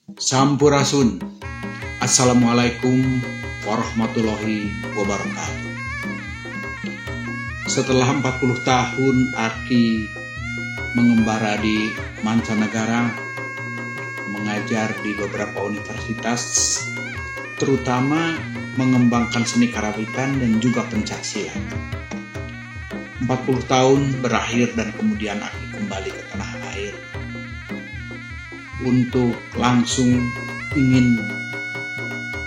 Sampurasun. Assalamualaikum warahmatullahi wabarakatuh. Setelah 40 tahun Aki mengembara di mancanegara, mengajar di beberapa universitas, terutama mengembangkan seni karawitan dan juga pencaksilat. 40 tahun berakhir dan kemudian Aki kembali ke tanah air untuk langsung ingin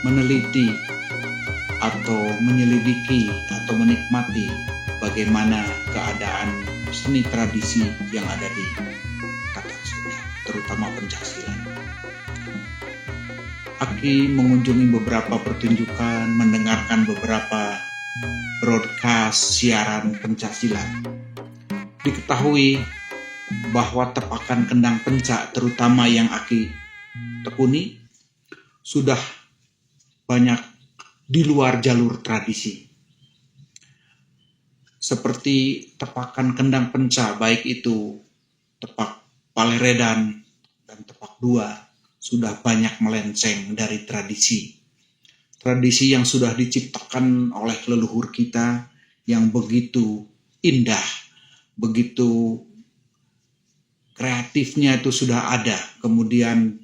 meneliti atau menyelidiki atau menikmati bagaimana keadaan seni tradisi yang ada di Tatak Sunda, terutama pencaksilat. Aki mengunjungi beberapa pertunjukan, mendengarkan beberapa broadcast siaran pencaksilat. Diketahui bahwa tepakan kendang pencak, terutama yang Aki tekuni, sudah banyak di luar jalur tradisi. Seperti tepakan kendang pencak, baik itu tepak Paleredan dan tepak dua, sudah banyak melenceng dari tradisi. Tradisi yang sudah diciptakan oleh leluhur kita yang begitu indah, begitu kreatifnya itu sudah ada. Kemudian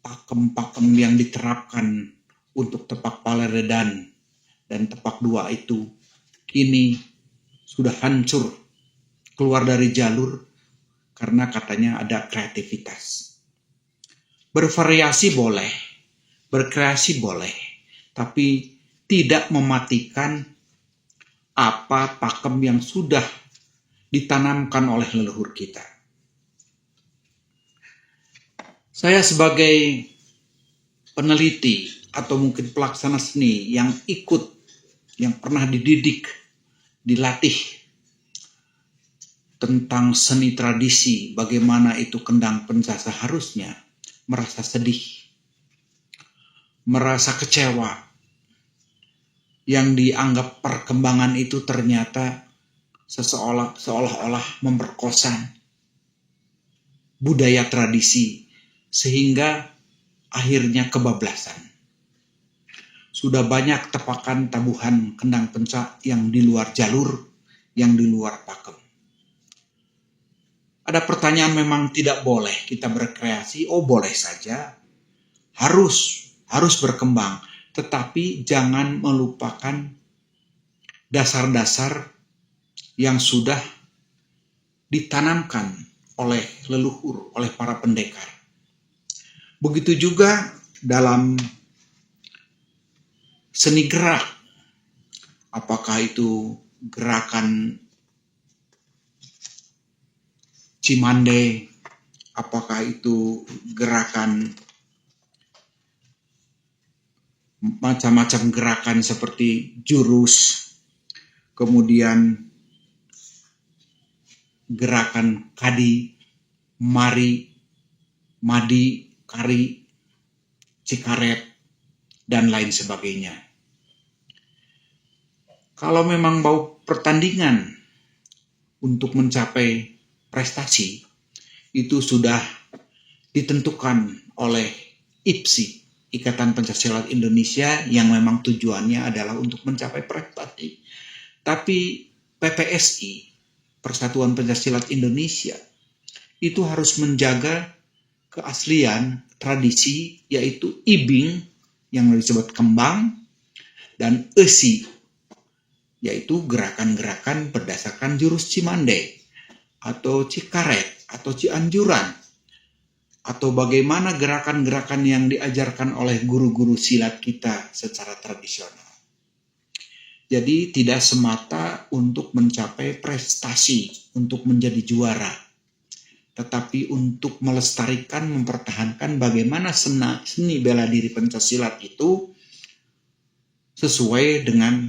pakem-pakem yang diterapkan untuk tepak Paleredan dan tepak dua itu kini sudah hancur, keluar dari jalur karena katanya ada kreativitas. Bervariasi boleh, berkreasi boleh, tapi tidak mematikan apa pakem yang sudah ditanamkan oleh leluhur kita. Saya sebagai peneliti atau mungkin pelaksana seni yang pernah dididik, dilatih tentang seni tradisi, bagaimana itu kendang pencak seharusnya, merasa sedih, merasa kecewa, yang dianggap perkembangan itu ternyata seolah-olah memperkosa budaya tradisi sehingga akhirnya kebablasan. Sudah banyak tepakan tabuhan kendang pencak yang di luar jalur, yang di luar pakem. Ada pertanyaan, memang tidak boleh kita berkreasi? Oh, boleh saja. Harus berkembang, tetapi jangan melupakan dasar-dasar yang sudah ditanamkan oleh leluhur, oleh para pendekar. Begitu juga dalam seni gerak, apakah itu gerakan Cimande, apakah itu gerakan macam-macam gerakan seperti jurus, kemudian gerakan kadi, mari, madi, kari, cikaret, dan lain sebagainya. Kalau memang mau pertandingan untuk mencapai prestasi, itu sudah ditentukan oleh IPSI, Ikatan Pencaksilat Indonesia, yang memang tujuannya adalah untuk mencapai prestasi. Tapi PPSI, Persatuan Pencaksilat Indonesia, itu harus menjaga keaslian tradisi, yaitu ibing yang disebut kembang, dan esi, yaitu gerakan-gerakan berdasarkan jurus Cimande atau cikaret atau cianjuran, atau bagaimana gerakan-gerakan yang diajarkan oleh guru-guru silat kita secara tradisional. Jadi tidak semata untuk mencapai prestasi, untuk menjadi juara, tetapi untuk melestarikan, mempertahankan bagaimana seni bela diri pencaksilat itu sesuai dengan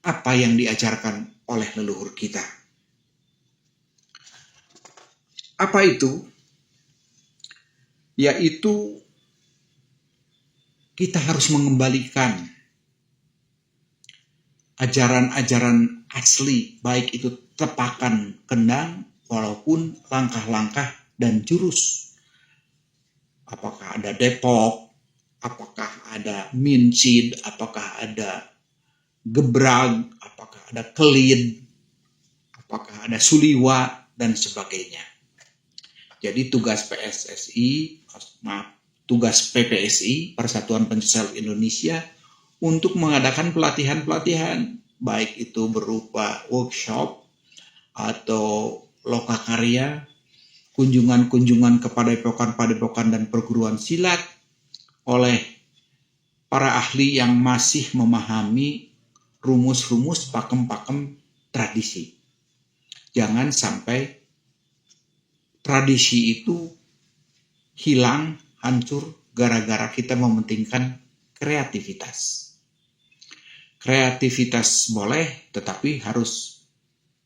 apa yang diajarkan oleh leluhur kita. Apa itu? Yaitu kita harus mengembalikan ajaran-ajaran asli, baik itu tepakan kendang, walaupun langkah-langkah dan jurus apakah ada Depok, apakah ada Mincid, apakah ada Gebrag, apakah ada Kelid, apakah ada Suliwa, dan sebagainya. Jadi tugas PPSI, Persatuan Pencaksilat Indonesia, untuk mengadakan pelatihan-pelatihan, baik itu berupa workshop atau lokakarya, kunjungan-kunjungan ke padepokan-padepokan dan perguruan silat oleh para ahli yang masih memahami rumus-rumus pakem-pakem tradisi. Jangan sampai tradisi itu hilang, hancur, gara-gara kita mementingkan kreativitas. Kreativitas boleh, tetapi harus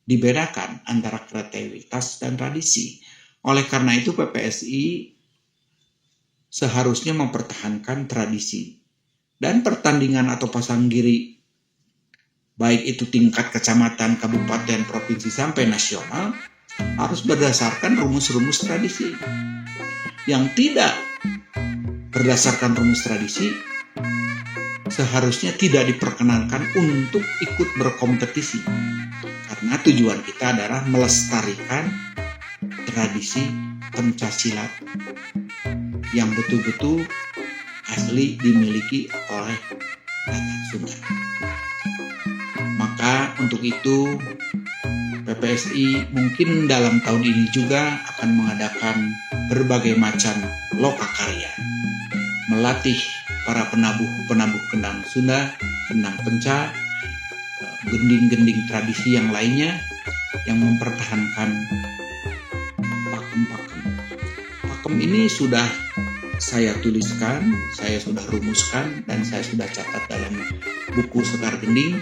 dibedakan antara kreativitas dan tradisi. Oleh karena itu PPSI seharusnya mempertahankan tradisi. Dan pertandingan atau pasang giri, baik itu tingkat kecamatan, kabupaten, provinsi, sampai nasional, harus berdasarkan rumus-rumus tradisi. Yang tidak berdasarkan rumus tradisi, seharusnya tidak diperkenankan untuk ikut berkompetisi. Karena tujuan kita adalah melestarikan tradisi pencaksilat yang betul-betul asli dimiliki oleh Batak Sunda. Maka untuk itu PPSI mungkin dalam tahun ini juga akan mengadakan berbagai macam lokakarya, melatih para penabuh kendang Sunda, kendang penca, gending-gending tradisi yang lainnya yang mempertahankan pakem-pakem. Pakem ini sudah saya tuliskan, saya sudah rumuskan, dan saya sudah catat dalam buku Sekar Gending,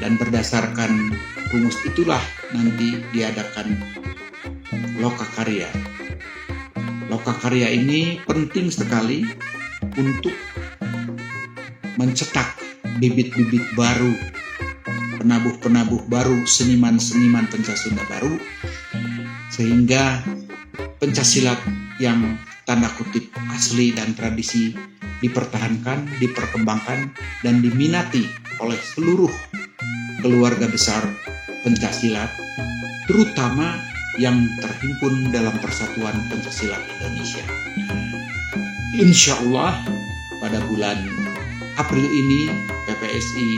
dan berdasarkan rumus itulah nanti diadakan lokakarya. Lokakarya ini penting sekali untuk mencetak bibit-bibit baru, penabuh-penabuh baru, seniman-seniman pencasunda baru, sehingga pencaksilat yang tanda kutip asli dan tradisi dipertahankan, diperkembangkan, dan diminati oleh seluruh keluarga besar pencaksilat, terutama yang terhimpun dalam Persatuan Pencaksilat Indonesia. Insya Allah pada bulan April ini PPSI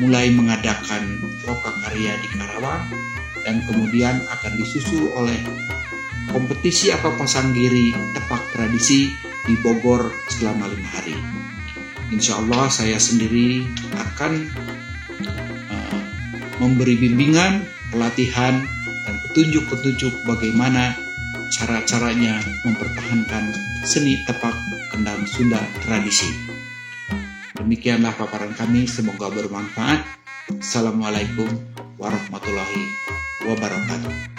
mulai mengadakan lokakarya di Karawang, dan kemudian akan disusul oleh kompetisi atau pasang giri tepak tradisi di Bogor selama 5 hari. Insya Allah saya sendiri akan memberi bimbingan, pelatihan, dan petunjuk-petunjuk bagaimana cara-caranya mempertahankan seni tepak kendang Sunda tradisi. Demikianlah paparan kami, semoga bermanfaat. Assalamualaikum warahmatullahi wabarakatuh.